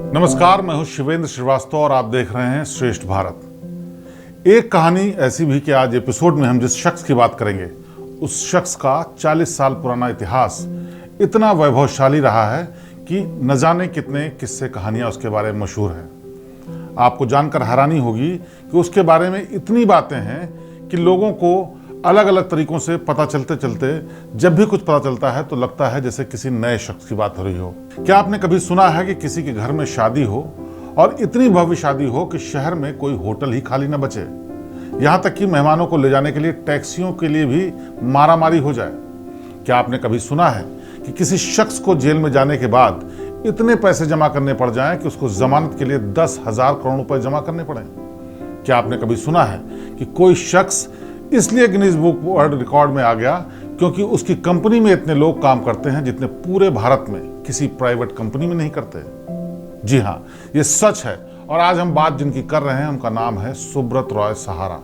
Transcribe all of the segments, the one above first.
नमस्कार, मैं हूं शिवेंद्र श्रीवास्तव और आप देख रहे हैं श्रेष्ठ भारत। एक कहानी ऐसी भी कि आज एपिसोड में हम जिस शख्स की बात करेंगे उस शख्स का 40 साल पुराना इतिहास इतना वैभवशाली रहा है कि न जाने कितने किस्से कहानियां उसके बारे में मशहूर हैं। आपको जानकर हैरानी होगी कि उसके बारे में इतनी बातें हैं कि लोगों को अलग अलग तरीकों से पता चलते चलते जब भी कुछ पता चलता है तो लगता है जैसे किसी नए शख्स की बात हो रही हो। क्या आपने कभी सुना है कि किसी के घर में शादी हो और इतनी भव्य शादी हो कि शहर में कोई होटल ही खाली न बचे, यहां तक कि मेहमानों को ले जाने के लिए टैक्सियों के लिए भी मारामारी हो जाए? क्या आपने कभी सुना है कि किसी शख्स को जेल में जाने के बाद इतने पैसे जमा करने पड़ जाएं कि उसको जमानत के लिए 10,000 करोड़ रुपए जमा करने पड़े? क्या आपने कभी सुना है कि कोई शख्स इसलिए गिनीज बुक वर्ल्ड रिकॉर्ड में आ गया क्योंकि उसकी कंपनी में इतने लोग काम करते हैं जितने पूरे भारत में किसी प्राइवेट कंपनी में नहीं करते? जी हाँ, ये सच है। और आज हम बात जिनकी कर रहे हैं उनका नाम है सुब्रत रॉय सहारा,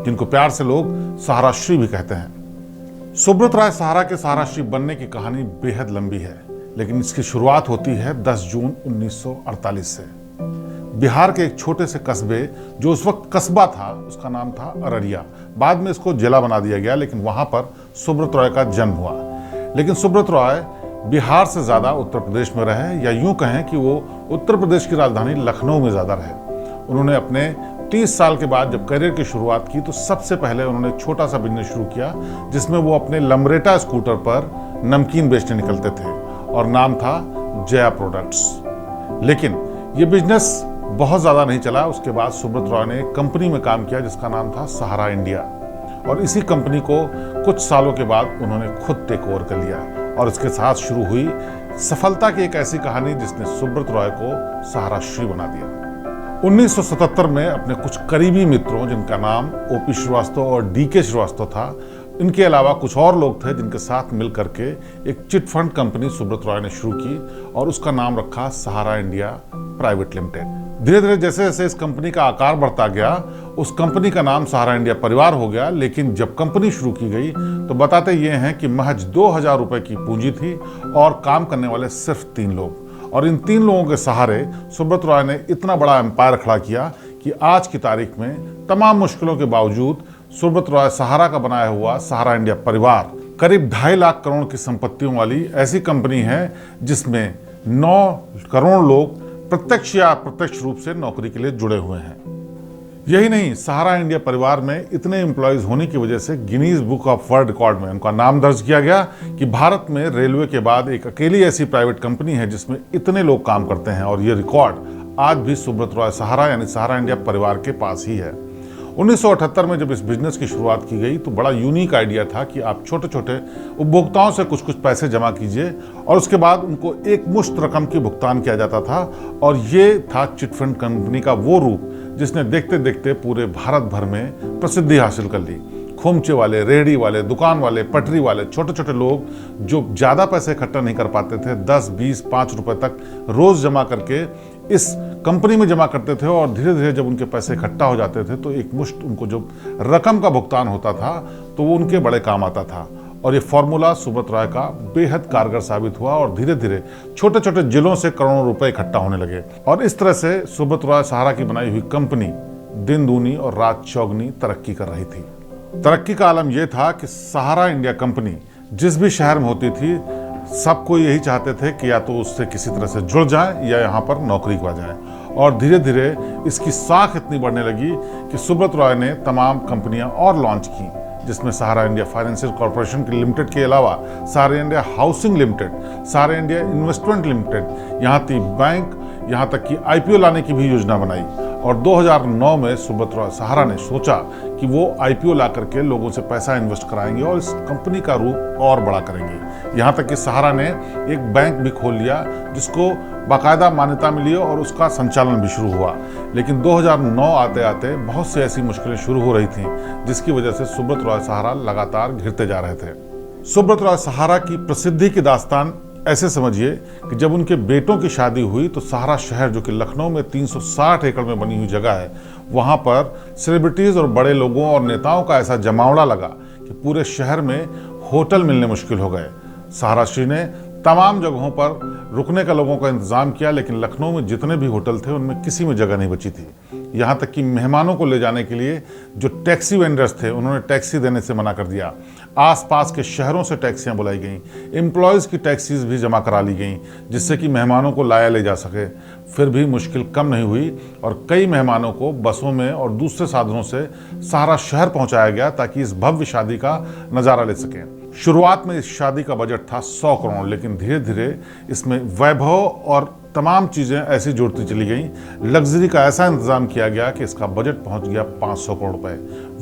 जिनको प्यार से लोग सहारा श्री भी कहते हैं। सुब्रत रॉय सहारा के सहारा श्री बनने की कहानी बेहद लंबी है, लेकिन इसकी शुरुआत होती है 10 जून 1948 से। बिहार के एक छोटे से कस्बे, जो उस वक्त कस्बा था, उसका नाम था अररिया। बाद में इसको जिला बना दिया गया, लेकिन वहां पर सुब्रत रॉय का जन्म हुआ। लेकिन सुब्रत रॉय बिहार से ज्यादा उत्तर प्रदेश में रहे, या यूं कहें कि वो उत्तर प्रदेश की राजधानी लखनऊ में ज्यादा रहे। उन्होंने अपने 30 साल के बाद जब करियर की शुरुआत की तो सबसे पहले उन्होंने एक छोटा सा बिजनेस शुरू किया जिसमें वो अपने लमरेटा स्कूटर पर नमकीन बेचने निकलते थे और नाम था जया प्रोडक्ट्स। लेकिन ये बिजनेस बहुत ज़्यादा नहीं चला। उसके बाद सुब्रत रॉय ने एक कंपनी में काम किया जिसका नाम था सहारा इंडिया, और इसी कंपनी को कुछ सालों के बाद उन्होंने खुद टेक ओवर कर लिया और इसके साथ शुरू हुई सफलता की एक ऐसी कहानी जिसने सुब्रत रॉय को सहारा श्री बना दिया। 1977 में अपने कुछ करीबी मित्रों, जिनका नाम ओपी श्रीवास्तव और डीके श्रीवास्तव था, इनके अलावा कुछ और लोग थे जिनके साथ मिल करके एक chit fund company Subrata Roy ने शुरू की और उसका नाम रखा सहारा इंडिया प्राइवेट लिमिटेड। धीरे धीरे जैसे जैसे इस कंपनी का आकार बढ़ता गया, उस कंपनी का नाम सहारा इंडिया परिवार हो गया। लेकिन जब कंपनी शुरू की गई तो बताते ये हैं कि महज 2,000 रुपए की पूंजी थी और काम करने वाले सिर्फ 3 लोग। और इन 3 लोगों के सहारे सुब्रत रॉय ने इतना बड़ा एम्पायर खड़ा किया कि आज की तारीख में तमाम मुश्किलों के बावजूद सुब्रत रॉय सहारा का बनाया हुआ सहारा इंडिया परिवार करीब 2.5 लाख करोड़ की संपत्तियों वाली ऐसी कंपनी है जिसमें 9 करोड़ लोग प्रत्यक्ष या अप्रत्यक्ष रूप से नौकरी के लिए जुड़े हुए हैं। यही नहीं, सहारा इंडिया परिवार में इतने एम्प्लॉयज होने की वजह से Guinness book of world record में उनका नाम दर्ज किया गया कि भारत में रेलवे के बाद एक अकेली ऐसी प्राइवेट कंपनी है जिसमें इतने लोग काम करते हैं। और ये रिकॉर्ड आज भी सुब्रत रॉय सहारा यानी सहारा इंडिया परिवार के पास ही है। 1978 में जब इस बिजनेस की शुरुआत की गई तो बड़ा यूनिक आइडिया था कि आप छोटे छोटे उपभोक्ताओं से कुछ कुछ पैसे जमा कीजिए और उसके बाद उनको एक मुश्त रकम की भुगतान किया जाता था। और ये था चिट फंड कंपनी का वो रूप जिसने देखते देखते पूरे भारत भर में प्रसिद्धि हासिल कर ली। खोमचे वाले, रेहड़ी वाले, दुकान वाले, पटरी वाले, छोटे छोटे लोग जो ज़्यादा पैसे इकट्ठा नहीं कर पाते थे, 10, 20, 5 रुपए तक रोज जमा करके इस कंपनी में जमा करते थे। और धीरे धीरे जब उनके पैसे इकट्ठा हो जाते थे तो एक मुश्त उनको जो रकम का भुगतान होता था तो वो उनके बड़े काम आता था। और ये फॉर्मूला सुब्रत रॉय का बेहद कारगर साबित हुआ और धीरे धीरे छोटे छोटे जिलों से करोड़ों रुपए इकट्ठा होने लगे। और इस तरह से सुब्रत रॉय सहारा की बनाई हुई कंपनी दिन दूनी और रात चौगनी तरक्की कर रही थी। तरक्की का आलम यह था कि सहारा इंडिया कंपनी जिस भी शहर में होती थी, सबको यही चाहते थे कि या तो उससे किसी तरह से जुड़ जाए या यहाँ पर नौकरी पा जाए। और धीरे धीरे इसकी साख इतनी बढ़ने लगी कि सुब्रत रॉय ने तमाम कंपनियां और लॉन्च की, जिसमें सहारा इंडिया फाइनेंशियल कॉर्पोरेशन लिमिटेड के अलावा सहारा इंडिया हाउसिंग लिमिटेड, सहारा इंडिया इन्वेस्टमेंट लिमिटेड, यहाँ तक बैंक, यहाँ तक कि IPO लाने की भी योजना बनाई। और 2009 में सुब्रत रॉय सहारा ने सोचा कि वो IPO ला करके लोगों से पैसा इन्वेस्ट कराएंगे और इस कंपनी का रूप और बड़ा करेंगे। यहाँ तक कि सहारा ने एक बैंक भी खोल लिया जिसको बाकायदा मान्यता मिली और उसका संचालन भी शुरू हुआ। लेकिन 2009 आते आते बहुत सी ऐसी मुश्किलें शुरू हो रही थीं जिसकी वजह से सुब्रत रॉय सहारा लगातार घिरते जा रहे थे। सुब्रत रॉय सहारा की प्रसिद्धि की दास्तान ऐसे समझिए कि जब उनके बेटों की शादी हुई तो सहारा शहर, जो कि लखनऊ में 360 एकड़ में बनी हुई जगह है, वहां पर सेलिब्रिटीज और बड़े लोगों और नेताओं का ऐसा जमावड़ा लगा कि पूरे शहर में होटल मिलने मुश्किल हो गए। सहारा श्री ने तमाम जगहों पर रुकने का लोगों का इंतजाम किया, लेकिन लखनऊ में जितने भी होटल थे उनमें किसी में जगह नहीं बची थी। यहाँ तक कि मेहमानों को ले जाने के लिए जो टैक्सी वेंडर्स थे उन्होंने टैक्सी देने से मना कर दिया। आसपास के शहरों से टैक्सियाँ बुलाई गईं, एम्प्लॉयज़ की टैक्सीज भी जमा करा ली गईं जिससे कि मेहमानों को लाया ले जा सके। फिर भी मुश्किल कम नहीं हुई और कई मेहमानों को बसों में और दूसरे साधनों से सहारा शहर पहुंचाया गया ताकि इस भव्य शादी का नज़ारा ले सकें। शुरुआत में इस शादी का बजट था 100 करोड़, लेकिन धीरे धीरे इसमें वैभव और तमाम चीज़ें ऐसी जुड़ती चली गईं। लग्जरी का ऐसा इंतजाम किया गया कि इसका बजट पहुंच गया 500 करोड़ रुपए।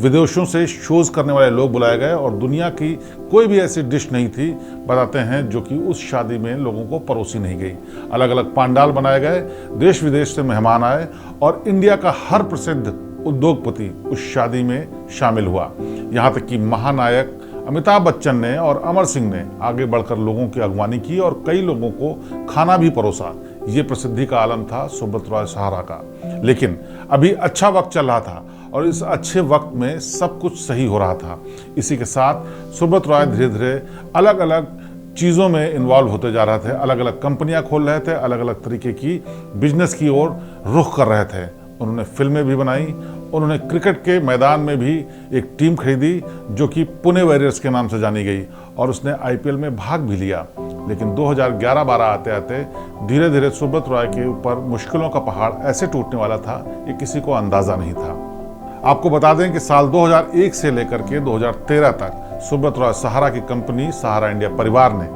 विदेशों से शोज करने वाले लोग बुलाए गए और दुनिया की कोई भी ऐसी डिश नहीं थी, बताते हैं, जो कि उस शादी में लोगों को परोसी नहीं गई। अलग अलग पंडाल बनाए गए, देश विदेश से मेहमान आए और इंडिया का हर प्रसिद्ध उद्योगपति उस शादी में शामिल हुआ। यहाँ तक कि महानायक अमिताभ बच्चन ने और अमर सिंह ने आगे बढ़कर लोगों की अगवानी की और कई लोगों को खाना भी परोसा। ये प्रसिद्धि का आलम था सुब्रत रॉय सहारा का। लेकिन अभी अच्छा वक्त चल रहा था और इस अच्छे वक्त में सब कुछ सही हो रहा था। इसी के साथ सुब्रत रॉय धीरे धीरे अलग अलग चीज़ों में इन्वॉल्व होते जा रहे थे, अलग अलग कंपनियां खोल रहे थे, अलग अलग तरीके की बिजनेस की ओर रुख कर रहे थे। उन्होंने फिल्में भी बनाई, उन्होंने क्रिकेट के मैदान में भी एक टीम खरीदी जो कि पुणे वॉरियर्स के नाम से जानी गई और उसने आईपीएल में भाग भी लिया। लेकिन 2011-12 आते आते धीरे धीरे सुब्रत रॉय के ऊपर मुश्किलों का पहाड़ ऐसे टूटने वाला था ये किसी को अंदाजा नहीं था। आपको बता दें कि साल 2001 से लेकर के 2013 तक सुब्रत रॉय सहारा की कंपनी सहारा इंडिया परिवार ने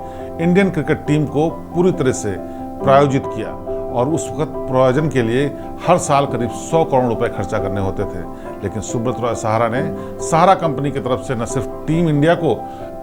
इंडियन क्रिकेट टीम को पूरी तरह से प्रायोजित किया और उस वक्त प्रायोजन के लिए हर साल करीब 100 करोड़ रुपए खर्चा करने होते थे। लेकिन सुब्रत रॉय सहारा ने सहारा कंपनी की तरफ से न सिर्फ टीम इंडिया को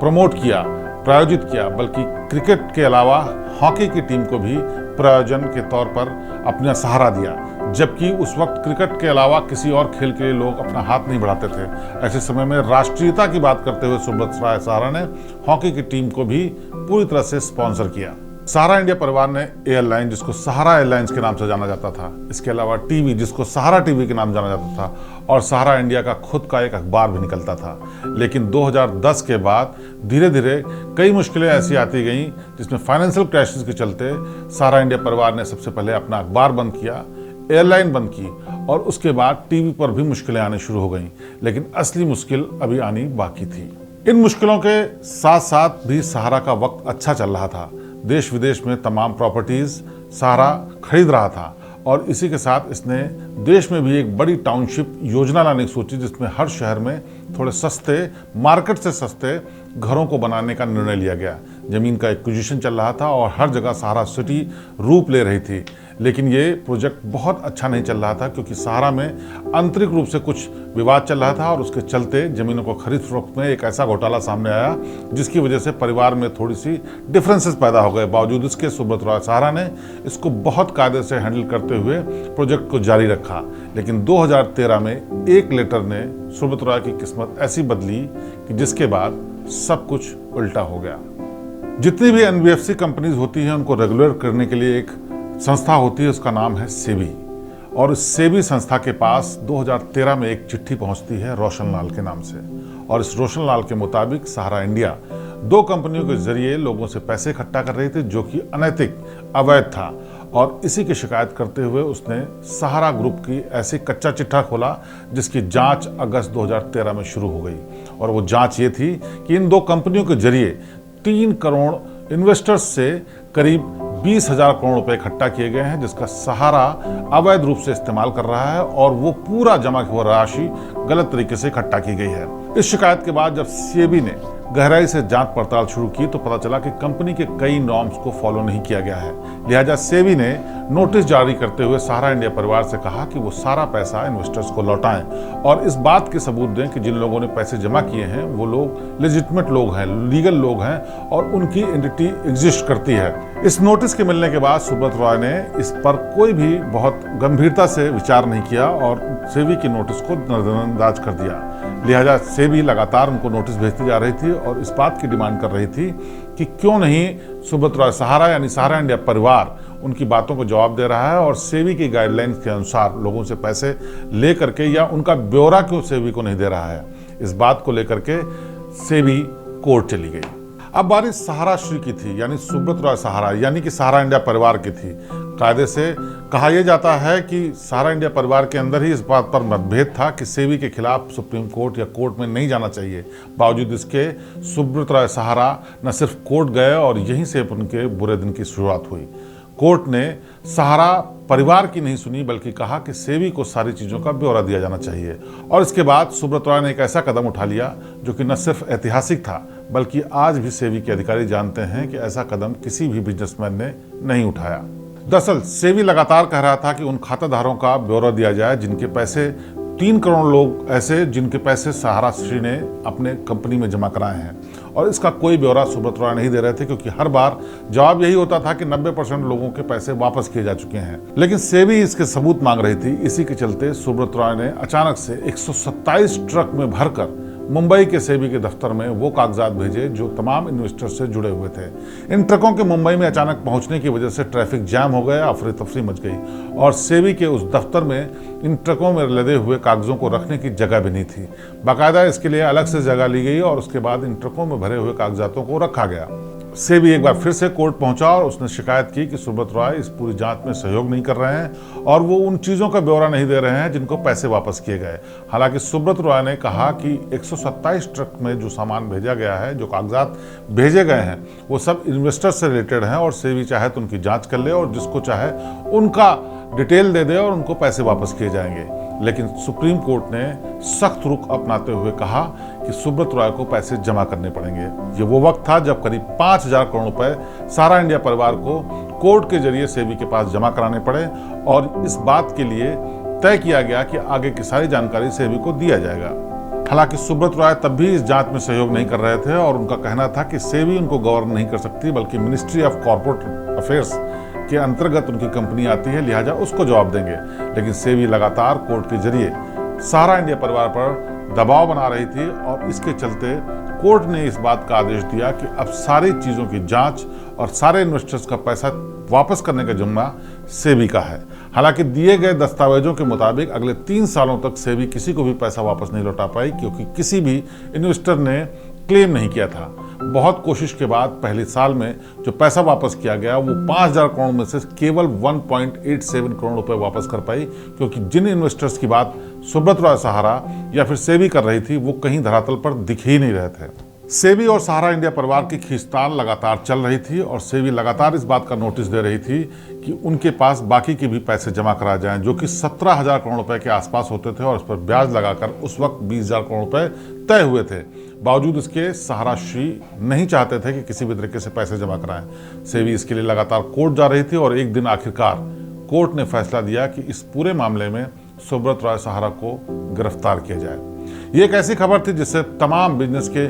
प्रमोट किया, प्रायोजित किया, बल्कि क्रिकेट के अलावा हॉकी की टीम को भी प्रायोजन के तौर पर अपना सहारा दिया। जबकि उस वक्त क्रिकेट के अलावा किसी और खेल के लिए लोग अपना हाथ नहीं बढ़ाते थे। ऐसे समय में राष्ट्रीयता की बात करते हुए सुब्रत रॉय सहारा ने हॉकी की टीम को भी पूरी तरह से स्पॉन्सर किया। सहारा इंडिया परिवार ने एयरलाइन, जिसको सहारा एयरलाइंस के नाम से जाना जाता था, इसके अलावा टीवी, जिसको सहारा टीवी के नाम जाना जाता था, और सहारा इंडिया का खुद का एक अखबार भी निकलता था। लेकिन 2010 के बाद धीरे धीरे कई मुश्किलें ऐसी आती गईं जिसमें फाइनेंशियल क्राइसिस के चलते सहारा इंडिया परिवार ने सबसे पहले अपना अखबार बंद किया, एयरलाइन बंद की और उसके बाद टीवी पर भी मुश्किलें आनी शुरू हो गईं। लेकिन असली मुश्किल अभी आनी बाकी थी। इन मुश्किलों के साथ साथ भी सहारा का वक्त अच्छा चल रहा था। देश विदेश में तमाम प्रॉपर्टीज सहारा खरीद रहा था और इसी के साथ इसने देश में भी एक बड़ी टाउनशिप योजना लाने की सोची जिसमें हर शहर में थोड़े सस्ते, मार्केट से सस्ते घरों को बनाने का निर्णय लिया गया। जमीन का एक्विजिशन चल रहा था और हर जगह सहारा सिटी रूप ले रही थी। लेकिन ये प्रोजेक्ट बहुत अच्छा नहीं चल रहा था क्योंकि सहारा में आंतरिक रूप से कुछ विवाद चल रहा था और उसके चलते जमीनों को खरीद फरोख्त में एक ऐसा घोटाला सामने आया जिसकी वजह से परिवार में थोड़ी सी डिफरेंसेस पैदा हो गए। बावजूद इसके सुब्रत रॉय सहारा ने इसको बहुत कायदे से हैंडल करते हुए प्रोजेक्ट को जारी रखा। लेकिन 2013 में एक लेटर ने सुब्रत रॉय की किस्मत ऐसी बदली कि जिसके बाद सब कुछ उल्टा हो गया। जितनी भी एनबीएफसी कंपनीज होती हैं उनको रेगुलेट करने के लिए एक संस्था होती है, उसका नाम है सेबी। और इस सेबी संस्था के पास 2013 में एक चिट्ठी पहुंचती है रोशन लाल के नाम से और इस रोशन लाल के मुताबिक सहारा इंडिया 2 कंपनियों के जरिए लोगों से पैसे इकट्ठा कर रही थी जो कि अनैतिक, अवैध था। और इसी की शिकायत करते हुए उसने सहारा ग्रुप की ऐसी कच्चा चिट्ठा खोला जिसकी जांच अगस्त 2013 में शुरू हो गई। और वो जांच ये थी कि इन 2 कंपनियों के जरिए 3 करोड़ इन्वेस्टर्स से करीब 20,000 करोड़ रुपए इकट्ठा किए गए हैं जिसका सहारा अवैध रूप से इस्तेमाल कर रहा है और वो पूरा जमा हुआ राशि गलत तरीके से इकट्ठा की गई है। इस शिकायत के बाद जब सेबी ने गहराई से जांच पड़ताल शुरू की तो पता चला कि कंपनी के कई नॉर्म्स को फॉलो नहीं किया गया है। लिहाजा सेबी ने नोटिस जारी करते हुए सहारा इंडिया परिवार से कहा कि वो सारा पैसा इन्वेस्टर्स को लौटाएं और इस बात के सबूत दें कि जिन लोगों ने पैसे जमा किए हैं वो लोग लेजिटिमेट लोग हैं, लीगल लोग हैं और उनकी एंटिटी एग्जिस्ट करती है। इस नोटिस के मिलने के बाद सुब्रत रॉय ने इस पर कोई भी बहुत गंभीरता से विचार नहीं किया और सेबी की नोटिस को नजरअंदाज कर दिया। लिहाजा सेबी लगातार उनको नोटिस भेजती जा रही थी और इस बात की डिमांड कर रही थी कि क्यों नहीं सुब्रत रॉय सहारा यानी सहारा इंडिया परिवार उनकी बातों को जवाब दे रहा है और सेबी की गाइडलाइंस के अनुसार लोगों से पैसे ले करके या उनका ब्यौरा क्यों सेबी को नहीं दे रहा है। इस बात को लेकर के सेबी कोर्ट चली गई। अब बारी सहारा श्री की थी, यानी सुब्रत रॉय सहारा, यानी कि सहारा इंडिया परिवार की थी। कायदे से कहा यह जाता है कि सहारा इंडिया परिवार के अंदर ही इस बात पर मतभेद था कि सेबी के खिलाफ सुप्रीम कोर्ट या कोर्ट में नहीं जाना चाहिए। बावजूद इसके सुब्रत रॉय सहारा न सिर्फ कोर्ट गए और यहीं से उनके बुरे दिन की शुरुआत हुई। कोर्ट ने सहारा परिवार की नहीं सुनी, बल्कि कहा कि सेबी को सारी चीज़ों का ब्यौरा दिया जाना चाहिए। और इसके बाद सुब्रत रॉय ने एक ऐसा कदम उठा लिया जो कि न सिर्फ ऐतिहासिक था, बल्कि आज भी सेबी के अधिकारी जानते हैं कि ऐसा कदम किसी भी बिजनेसमैन ने नहीं उठाया। दरअसल सेबी लगातार कह रहा था कि उन खाताधारों का ब्यौरा दिया जाए जिनके पैसे 3 करोड़ लोग ऐसे जिनके पैसे सहारा श्री ने अपने कंपनी में जमा कराए हैं, और इसका कोई ब्यौरा सुब्रत रॉय नहीं दे रहे थे, क्योंकि हर बार जवाब यही होता था कि 90% लोगों के पैसे वापस किए जा चुके हैं। लेकिन सेबी इसके सबूत मांग रही थी। इसी के चलते सुब्रत रॉय ने अचानक से 127 ट्रक में भरकर मुंबई के सेबी के दफ्तर में वो कागजात भेजे जो तमाम इन्वेस्टर से जुड़े हुए थे। इन ट्रकों के मुंबई में अचानक पहुंचने की वजह से ट्रैफिक जाम हो गया, अफरा तफरी मच गई, और सेबी के उस दफ्तर में इन ट्रकों में लदे हुए कागजों को रखने की जगह भी नहीं थी। बाकायदा इसके लिए अलग से जगह ली गई और उसके बाद इन ट्रकों में भरे हुए कागजातों को रखा गया। सेबी एक बार फिर से कोर्ट पहुंचा और उसने शिकायत की कि सुब्रत रॉय इस पूरी जांच में सहयोग नहीं कर रहे हैं और वो उन चीज़ों का ब्यौरा नहीं दे रहे हैं जिनको पैसे वापस किए गए। हालांकि सुब्रत रॉय ने कहा कि 127 ट्रक में जो सामान भेजा गया है, जो कागजात भेजे गए हैं, वो सब इन्वेस्टर से रिलेटेड हैं और सेबी चाहे तो उनकी जांच कर ले और जिसको चाहे उनका डिटेल दे दे और उनको पैसे वापस किए जाएंगे। लेकिन सुप्रीम कोर्ट ने सख्त रुख अपनाते हुए कहा कि सुब्रत रॉय को पैसे जमा करने पड़ेंगे। ये वो वक्त था जब करीब 5,000 करोड़ रुपए सहारा इंडिया परिवार को कोर्ट के जरिए सेबी के पास जमा कराने पड़े, और इस बात के लिए तय किया गया कि आगे की सारी जानकारी सेबी को दिया जाएगा। हालांकि सुब्रत रॉय तब भी इस जांच में सहयोग नहीं कर रहे थे और उनका कहना था कि सेबी उनको गवर्न नहीं कर सकती, बल्कि मिनिस्ट्री ऑफ कॉर्पोरेट अफेयर्स के अंतर्गत उनकी कंपनी आती है, लिहाजा उसको जवाब देंगे। लेकिन सेबी लगातार कोर्ट के जरिए सहारा इंडिया परिवार पर दबाव बना रही थी और इसके चलते कोर्ट ने इस बात का आदेश दिया कि अब सारी चीज़ों की जांच और सारे इन्वेस्टर्स का पैसा वापस करने का जिम्मा सेबी का है। हालांकि दिए गए दस्तावेजों के मुताबिक अगले 3 सालों तक सेबी किसी को भी पैसा वापस नहीं लौटा पाई, क्योंकि किसी भी इन्वेस्टर ने क्लेम नहीं किया था। बहुत कोशिश के बाद पहले साल में जो पैसा वापस किया गया वो 5,000 करोड़ में से केवल 1.87 करोड़ रुपए वापस कर पाई, क्योंकि जिन इन्वेस्टर्स की बात सुब्रत रॉय सहारा या फिर सेबी कर रही थी वो कहीं धरातल पर दिख ही नहीं रहे थे। सेबी और सहारा इंडिया परिवार की खींचतान लगातार चल रही थी और सेबी लगातार इस बात का नोटिस दे रही थी कि उनके पास बाकी के भी पैसे जमा करा जाएं, जो कि 17,000 करोड़ रुपए के आसपास होते थे और उस पर ब्याज लगाकर उस वक्त 20,000 करोड़ रुपए तय हुए थे। बावजूद इसके सहारा श्री नहीं चाहते थे कि किसी भी तरीके से पैसे जमा कराएं। सेबी इसके लिए लगातार कोर्ट जा रही थी और एक दिन आखिरकार कोर्ट ने फैसला दिया कि इस पूरे मामले में सुब्रत रॉय सहारा को गिरफ्तार किया जाए। ये एक ऐसी खबर थी जिससे तमाम बिजनेस के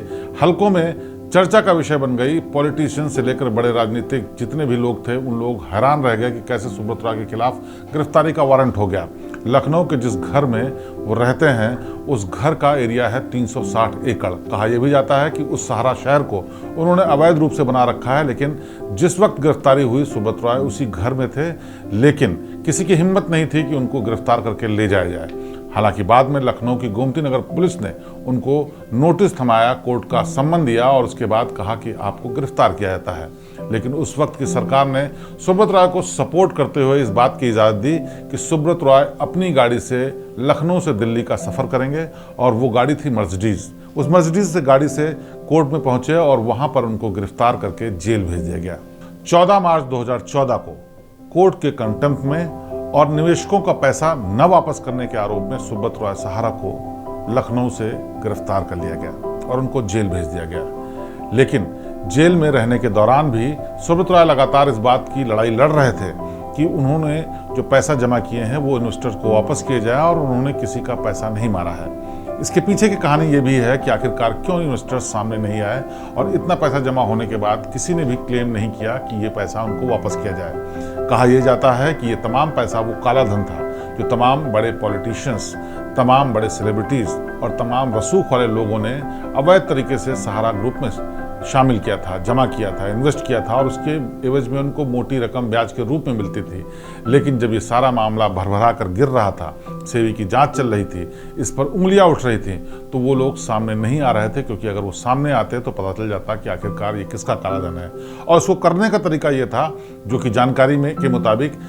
हलकों में चर्चा का विषय बन गई। पॉलिटिशियन से लेकर बड़े राजनीतिक जितने भी लोग थे उन लोग हैरान रह गए कि कैसे सुब्रत रॉय के खिलाफ गिरफ्तारी का वारंट हो गया। लखनऊ के जिस घर में वो रहते हैं उस घर का एरिया है 360 एकड़। कहा यह भी जाता है कि उस सहारा शहर को उन्होंने अवैध रूप से बना रखा है, लेकिन जिस वक्त गिरफ्तारी हुई सुब्रत रॉय उसी घर में थे, लेकिन किसी की हिम्मत नहीं थी कि उनको गिरफ्तार करके ले जाया जाए। हालांकि बाद में लखनऊ की गोमती नगर पुलिस ने उनको नोटिस थमाया, कोर्ट का सम्मन दिया और उसके बाद कहा कि आपको गिरफ्तार किया जाता है। लेकिन उस वक्त की सरकार ने सुब्रत रॉय को सपोर्ट करते हुए इस बात की इजाज़त दी कि सुब्रत रॉय अपनी गाड़ी से लखनऊ से दिल्ली का सफ़र करेंगे, और वो गाड़ी थी मर्सिडीज़। उस मर्सिडीज़ से गाड़ी से कोर्ट में पहुंचे और वहां पर उनको गिरफ्तार करके जेल भेज दिया गया। 14 मार्च 2014 को कोर्ट के कंटेम्प्ट में और निवेशकों का पैसा न वापस करने के आरोप में सुब्रत रॉय सहारा को लखनऊ से गिरफ्तार कर लिया गया और उनको जेल भेज दिया गया। लेकिन जेल में रहने के दौरान भी सुब्रत रॉय लगातार इस बात की लड़ाई लड़ रहे थे कि उन्होंने जो पैसा जमा किए हैं वो इन्वेस्टर्स को वापस किए जाए और उन्होंने किसी का पैसा नहीं मारा है। इसके पीछे की कहानी ये भी है कि आखिरकार क्यों इन्वेस्टर्स सामने नहीं आए और इतना पैसा जमा होने के बाद किसी ने भी क्लेम नहीं किया कि ये पैसा उनको वापस किया जाए। कहा यह जाता है कि ये तमाम पैसा वो काला धन था जो तमाम बड़े पॉलिटिशियंस, तमाम बड़े सेलिब्रिटीज़ और तमाम रसूख वाले लोगों ने अवैध तरीके से सहारा ग्रुप में शामिल किया था, जमा किया था, इन्वेस्ट किया था और उसके एवज में उनको मोटी रकम ब्याज के रूप में मिलती थी। लेकिन जब ये सारा मामला भरभरा कर गिर रहा था, सेबी की जांच चल रही थी, इस पर उंगलियां उठ रही थी, तो वो लोग सामने नहीं आ रहे थे, क्योंकि अगर वो सामने आते तो पता चल जाता कि आखिरकार ये किसका काला धन है। और उसको करने का तरीका ये था, जो कि जानकारी में के मुताबिक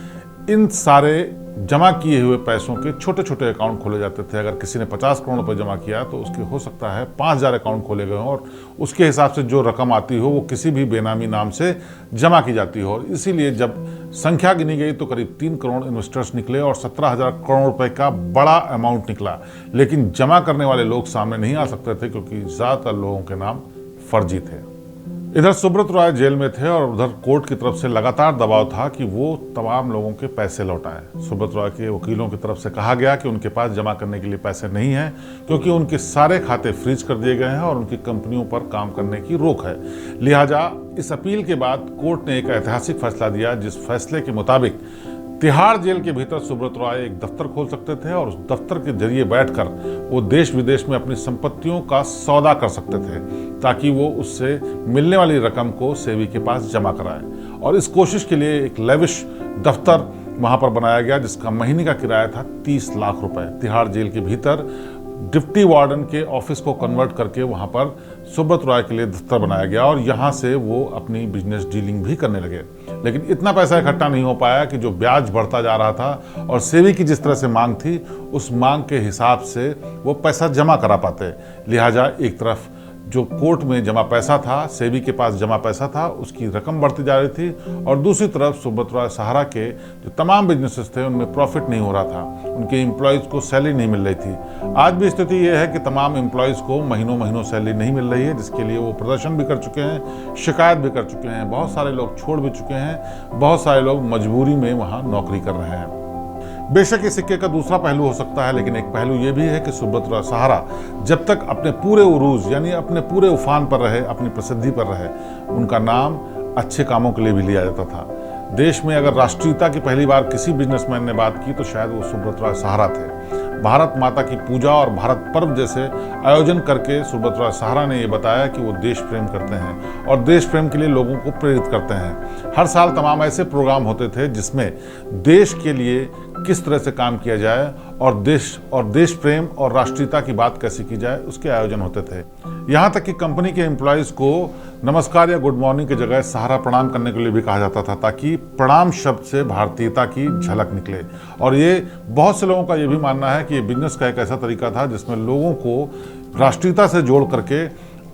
इन सारे जमा किए हुए पैसों के छोटे छोटे अकाउंट खोले जाते थे। अगर किसी ने 50 करोड़ रुपए जमा किया तो उसके हो सकता है 5000 अकाउंट खोले गए हों और उसके हिसाब से जो रकम आती हो वो किसी भी बेनामी नाम से जमा की जाती हो। इसीलिए जब संख्या गिनी गई तो करीब 3 करोड़ इन्वेस्टर्स निकले और 17,000 करोड़ रुपए का बड़ा अमाउंट निकला। लेकिन जमा करने वाले लोग सामने नहीं आ सकते थे, क्योंकि ज़्यादातर लोगों के नाम फर्जी थे। इधर सुब्रत रॉय जेल में थे और उधर कोर्ट की तरफ से लगातार दबाव था कि वो तमाम लोगों के पैसे लौटाएं। सुब्रत रॉय के वकीलों की तरफ से कहा गया कि उनके पास जमा करने के लिए पैसे नहीं हैं, क्योंकि उनके सारे खाते फ्रीज कर दिए गए हैं और उनकी कंपनियों पर काम करने की रोक है। लिहाजा इस अपील के बाद कोर्ट ने एक ऐतिहासिक फैसला दिया, जिस फैसले के मुताबिक तिहाड़ जेल के भीतर सुब्रत रॉय एक दफ्तर खोल सकते थे और उस दफ्तर के जरिए बैठकर वो देश विदेश में अपनी संपत्तियों का सौदा कर सकते थे, ताकि वो उससे मिलने वाली रकम को सेबी के पास जमा कराए। और इस कोशिश के लिए एक लेविश दफ्तर वहां पर बनाया गया, जिसका महीने का किराया था 30 लाख रुपए। तिहाड़ जेल के भीतर डिप्टी वार्डन के ऑफिस को कन्वर्ट करके वहां पर सुब्रत रॉय के लिए दफ्तर बनाया गया और यहां से वो अपनी बिजनेस डीलिंग भी करने लगे। लेकिन इतना पैसा इकट्ठा नहीं हो पाया कि जो ब्याज बढ़ता जा रहा था और सेबी की जिस तरह से मांग थी, उस मांग के हिसाब से वो पैसा जमा करा पाते। लिहाजा एक तरफ जो कोर्ट में जमा पैसा था, सेबी के पास जमा पैसा था, उसकी रकम बढ़ती जा रही थी और दूसरी तरफ सुब्रत रॉय सहारा के जो तमाम बिजनेसेस थे उनमें प्रॉफिट नहीं हो रहा था, उनके एम्प्लॉयज़ को सैलरी नहीं मिल रही थी। आज भी स्थिति यह है कि तमाम एम्प्लॉयज़ को महीनों महीनों सैलरी नहीं मिल रही है, जिसके लिए वो प्रदर्शन भी कर चुके हैं, शिकायत भी कर चुके हैं, बहुत सारे लोग छोड़ भी चुके हैं, बहुत सारे लोग मजबूरी में वहाँ नौकरी कर रहे हैं। बेशक इस सिक्के का दूसरा पहलू हो सकता है, लेकिन एक पहलू यह भी है कि सुब्रत रॉय सहारा जब तक अपने पूरे उरूज यानी अपने पूरे उफान पर रहे, अपनी प्रसिद्धि पर रहे, उनका नाम अच्छे कामों के लिए भी लिया जाता था। देश में अगर राष्ट्रीयता की पहली बार किसी बिजनेसमैन ने बात की तो शायद वो सुब्रत रॉय सहारा थे। भारत माता की पूजा और भारत पर्व जैसे आयोजन करके सुब्रत रॉय सहारा ने यह बताया कि वो देश प्रेम करते हैं और देश प्रेम के लिए लोगों को प्रेरित करते हैं। हर साल तमाम ऐसे प्रोग्राम होते थे जिसमें देश के लिए किस तरह से काम किया जाए और देश प्रेम और राष्ट्रीयता की बात कैसे की जाए, उसके आयोजन होते थे। यहाँ तक कि कंपनी के एम्प्लॉयज़ को नमस्कार या गुड मॉर्निंग की जगह सहारा प्रणाम करने के लिए भी कहा जाता था, ताकि प्रणाम शब्द से भारतीयता की झलक निकले। और ये बहुत से लोगों का ये भी मानना है कि ये बिजनेस का एक ऐसा तरीका था जिसमें लोगों को राष्ट्रीयता से जोड़ करके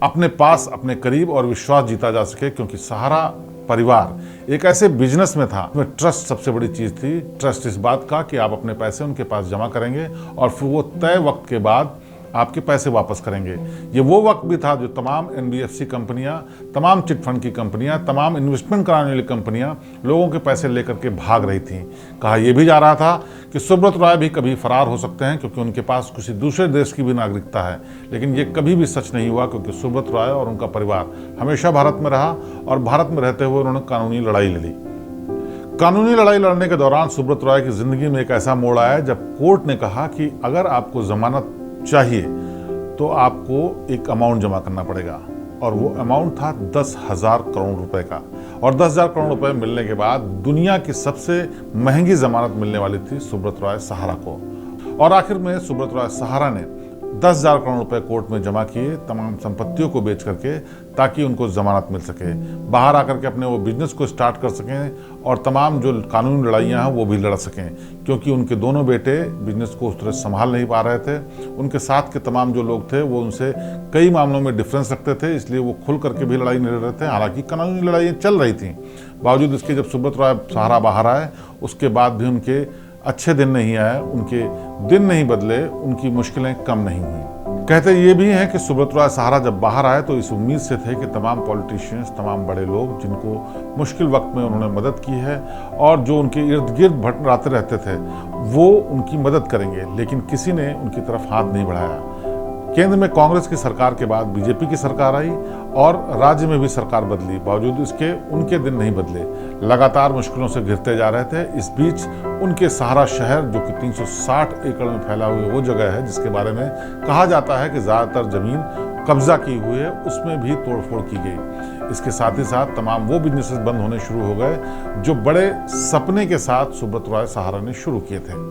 अपने पास, अपने करीब और विश्वास जीता जा सके, क्योंकि सहारा परिवार एक ऐसे बिजनेस में था उसमें ट्रस्ट सबसे बड़ी चीज थी। ट्रस्ट इस बात का कि आप अपने पैसे उनके पास जमा करेंगे और फिर वो तय वक्त के बाद आपके पैसे वापस करेंगे। ये वो वक्त भी था जो तमाम एनबीएफसी कंपनियां, तमाम चिट फंड की कंपनियां, तमाम इन्वेस्टमेंट कराने वाली कंपनियां लोगों के पैसे लेकर के भाग रही थीं। कहा यह भी जा रहा था कि सुब्रत रॉय भी कभी फरार हो सकते हैं, क्योंकि उनके पास किसी दूसरे देश की भी नागरिकता है। लेकिन ये कभी भी सच नहीं हुआ, क्योंकि सुब्रत रॉय और उनका परिवार हमेशा भारत में रहा और भारत में रहते हुए उन्होंने कानूनी लड़ाई लड़ी। कानूनी लड़ाई लड़ने के दौरान सुब्रत रॉय की जिंदगी में एक ऐसा मोड़ आया जब कोर्ट ने कहा कि अगर आपको जमानत चाहिए तो आपको एक अमाउंट जमा करना पड़ेगा, और वो अमाउंट था 10,000 करोड़ रुपए का। और 10,000 करोड़ रुपए मिलने के बाद दुनिया की सबसे महंगी जमानत मिलने वाली थी सुब्रत रॉय सहारा को। और आखिर में सुब्रत रॉय सहारा ने 10,000 करोड़ रुपए कोर्ट में जमा किए, तमाम संपत्तियों को बेच करके, ताकि उनको जमानत मिल सके, बाहर आकर के अपने वो बिजनेस को स्टार्ट कर सकें और तमाम जो कानूनी लड़ाइयाँ हैं वो भी लड़ सकें, क्योंकि उनके दोनों बेटे बिजनेस को उस तरह संभाल नहीं पा रहे थे। उनके साथ के तमाम जो लोग थे वो उनसे कई मामलों में डिफरेंस रखते थे, इसलिए वो खुल करके भी लड़ाई नहीं लड़ रहे थे। हालांकि कानूनी लड़ाइयाँ चल रही थी, बावजूद इसके जब सुब्रत रॉय सहारा बाहर आए उसके बाद भी उनके अच्छे दिन नहीं आए, उनके दिन नहीं बदले, उनकी मुश्किलें कम नहीं हुई। कहते ये भी हैं कि सुब्रत रॉय सहारा जब बाहर आए तो इस उम्मीद से थे कि तमाम पॉलिटिशियंस, तमाम बड़े लोग जिनको मुश्किल वक्त में उन्होंने मदद की है और जो उनके इर्द गिर्द भटराते रहते थे, वो उनकी मदद करेंगे, लेकिन किसी ने उनकी तरफ हाथ नहीं बढ़ाया। केंद्र में कांग्रेस की सरकार के बाद बीजेपी की सरकार आई और राज्य में भी सरकार बदली, बावजूद इसके उनके दिन नहीं बदले, लगातार मुश्किलों से घिरते जा रहे थे। इस बीच उनके सहारा शहर, जो कि 360 एकड़ में फैला हुआ वो जगह है जिसके बारे में कहा जाता है कि ज़्यादातर ज़मीन कब्जा की हुई है उसमें भी तोड़फोड़ की गई। इसके साथ ही साथ तमाम वो बिजनेसेस बंद होने शुरू हो गए जो बड़े सपने के साथ सुब्रत रॉय सहारा ने शुरू किए थे।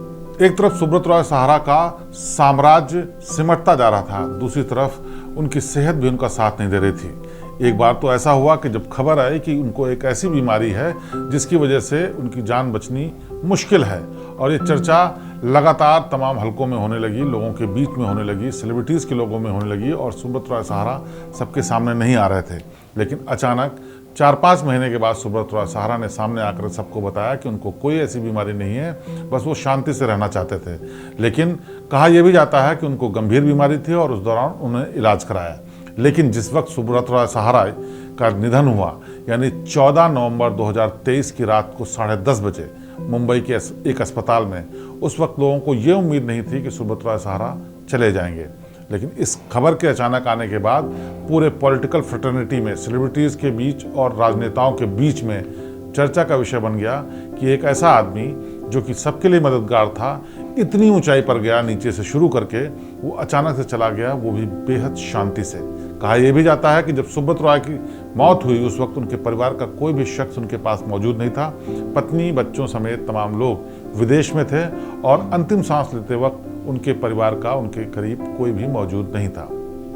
एक तरफ सुब्रत रॉय सहारा का साम्राज्य सिमटता जा रहा था, दूसरी तरफ उनकी सेहत भी उनका साथ नहीं दे रही थी। एक बार तो ऐसा हुआ कि जब खबर आई कि उनको एक ऐसी बीमारी है जिसकी वजह से उनकी जान बचनी मुश्किल है, और ये चर्चा लगातार तमाम हलकों में होने लगी, लोगों के बीच में होने लगी, सेलिब्रिटीज़ के लोगों में होने लगी, और सुब्रत रॉय सहारा सबके सामने नहीं आ रहे थे। लेकिन अचानक 4-5 महीने के बाद सुब्रत रॉय सहारा ने सामने आकर सबको बताया कि उनको कोई ऐसी बीमारी नहीं है, बस वो शांति से रहना चाहते थे। लेकिन कहा यह भी जाता है कि उनको गंभीर बीमारी थी और उस दौरान उन्हें इलाज कराया। लेकिन जिस वक्त सुब्रत रॉय सहारा का निधन हुआ, यानी 14 नवंबर 2023 की रात को 10:30 बजे मुंबई के एक अस्पताल में, उस वक्त लोगों को ये उम्मीद नहीं थी कि सुब्रत रॉय सहारा चले जाएंगे। लेकिन इस खबर के अचानक आने के बाद पूरे पॉलिटिकल फ्रेटर्निटी में, सेलिब्रिटीज़ के बीच और राजनेताओं के बीच में चर्चा का विषय बन गया कि एक ऐसा आदमी जो कि सबके लिए मददगार था, इतनी ऊंचाई पर गया नीचे से शुरू करके, वो अचानक से चला गया, वो भी बेहद शांति से। कहा यह भी जाता है कि जब सुब्रत रॉय की मौत हुई उस वक्त उनके परिवार का कोई भी शख्स उनके पास मौजूद नहीं था। पत्नी, बच्चों समेत तमाम लोग विदेश में थे और अंतिम सांस लेते वक्त उनके परिवार का उनके करीब कोई भी मौजूद नहीं था।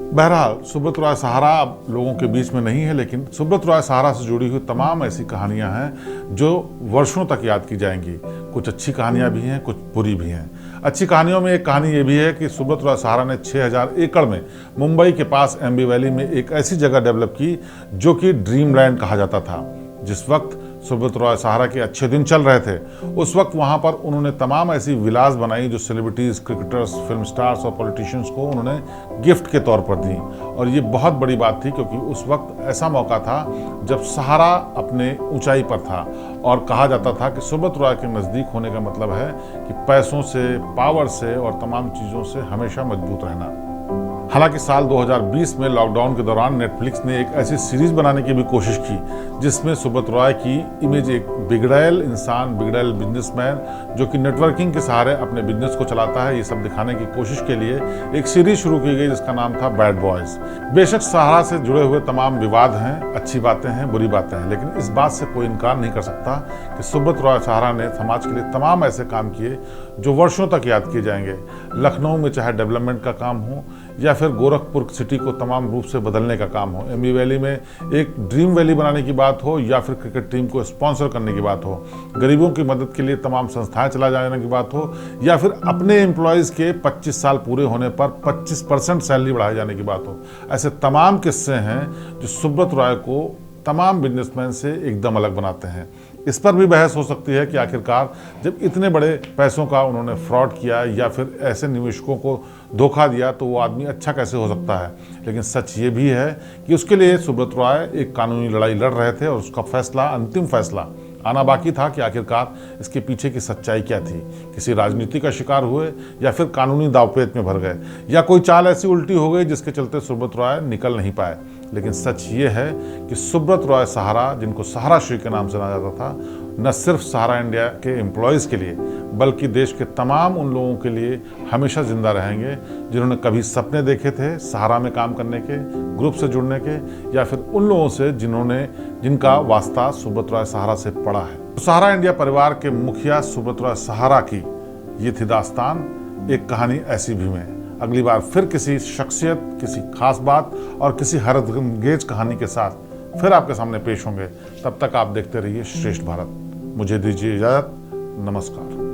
बहरहाल सुब्रत रॉय सहारा अब लोगों के बीच में नहीं है, लेकिन सुब्रत रॉय सहारा से जुड़ी हुई तमाम ऐसी कहानियां हैं जो वर्षों तक याद की जाएंगी। कुछ अच्छी कहानियां भी हैं, कुछ बुरी भी हैं। अच्छी कहानियों में एक कहानी ये भी है कि सुब्रत रॉय सहारा ने 6000 एकड़ में मुंबई के पास एम्बी वैली में एक ऐसी जगह डेवलप की जो कि ड्रीमलैंड कहा जाता था। जिस वक्त सुब्रत रॉय सहारा के अच्छे दिन चल रहे थे, उस वक्त वहां पर उन्होंने तमाम ऐसी विलास बनाई जो सेलिब्रिटीज, क्रिकेटर्स, फिल्म स्टार्स और पॉलिटिशियंस को उन्होंने गिफ्ट के तौर पर दी। और ये बहुत बड़ी बात थी क्योंकि उस वक्त ऐसा मौका था जब सहारा अपने ऊंचाई पर था और कहा जाता था कि सुब्रत रॉय के नज़दीक होने का मतलब है कि पैसों से, पावर से और तमाम चीज़ों से हमेशा मजबूत रहना। हालांकि साल 2020 में लॉकडाउन के दौरान नेटफ्लिक्स ने एक ऐसी सीरीज बनाने की भी कोशिश की जिसमें सुब्रत रॉय की इमेज एक बिगड़ैल इंसान, बिगड़ैल बिजनेसमैन जो कि नेटवर्किंग के सहारे अपने बिजनेस को चलाता है, ये सब दिखाने की कोशिश के लिए एक सीरीज शुरू की गई जिसका नाम था बैड बॉयज। बेशक सहारा से जुड़े हुए तमाम विवाद हैं, अच्छी बातें हैं, बुरी बातें हैं, लेकिन इस बात से कोई इनकार नहीं कर सकता कि सुब्रत रॉय सहारा ने समाज के लिए तमाम ऐसे काम किए जो वर्षों तक याद किए जाएंगे। लखनऊ में चाहे डेवलपमेंट का काम हो या फिर गोरखपुर सिटी को तमाम रूप से बदलने का काम हो, एम्बी वैली में एक ड्रीम वैली बनाने की बात हो या फिर क्रिकेट टीम को स्पॉन्सर करने की बात हो, गरीबों की मदद के लिए तमाम संस्थाएं चला जाने की बात हो, या फिर अपने एम्प्लॉयज़ के 25 साल पूरे होने पर 25% सैलरी बढ़ाए जाने की बात हो, ऐसे तमाम किस्से हैं जो सुब्रत रॉय को तमाम बिजनेसमैन से एकदम अलग बनाते हैं। इस पर भी बहस हो सकती है कि आखिरकार जब इतने बड़े पैसों का उन्होंने फ्रॉड किया या फिर ऐसे निवेशकों को धोखा दिया तो वो आदमी अच्छा कैसे हो सकता है। लेकिन सच ये भी है कि उसके लिए सुब्रत रॉय एक कानूनी लड़ाई लड़ रहे थे और उसका फैसला, अंतिम फैसला आना बाकी था कि आखिरकार इसके पीछे की सच्चाई क्या थी। किसी राजनीति का शिकार हुए या फिर कानूनी दावपेच में भर गए या कोई चाल ऐसी उल्टी हो गई जिसके चलते सुब्रत रॉय निकल नहीं पाए। लेकिन सच ये है कि सुब्रत रॉय सहारा, जिनको सहारा श्री के नाम से जाना जाता था, न सिर्फ सहारा इंडिया के एम्प्लॉयज़ के लिए बल्कि देश के तमाम उन लोगों के लिए हमेशा जिंदा रहेंगे जिन्होंने कभी सपने देखे थे सहारा में काम करने के, ग्रुप से जुड़ने के, या फिर उन लोगों से जिनका वास्ता सुब्रत रॉय सहारा से पड़ा है। तो सहारा इंडिया परिवार के मुखिया सुब्रत रॉय सहारा की ये थी दास्तान, एक कहानी ऐसी भी में। अगली बार फिर किसी शख्सियत, किसी खास बात और किसी हैरतअंगेज कहानी के साथ फिर आपके सामने पेश होंगे। तब तक आप देखते रहिए श्रेष्ठ भारत। मुझे दीजिए इजाजत। नमस्कार।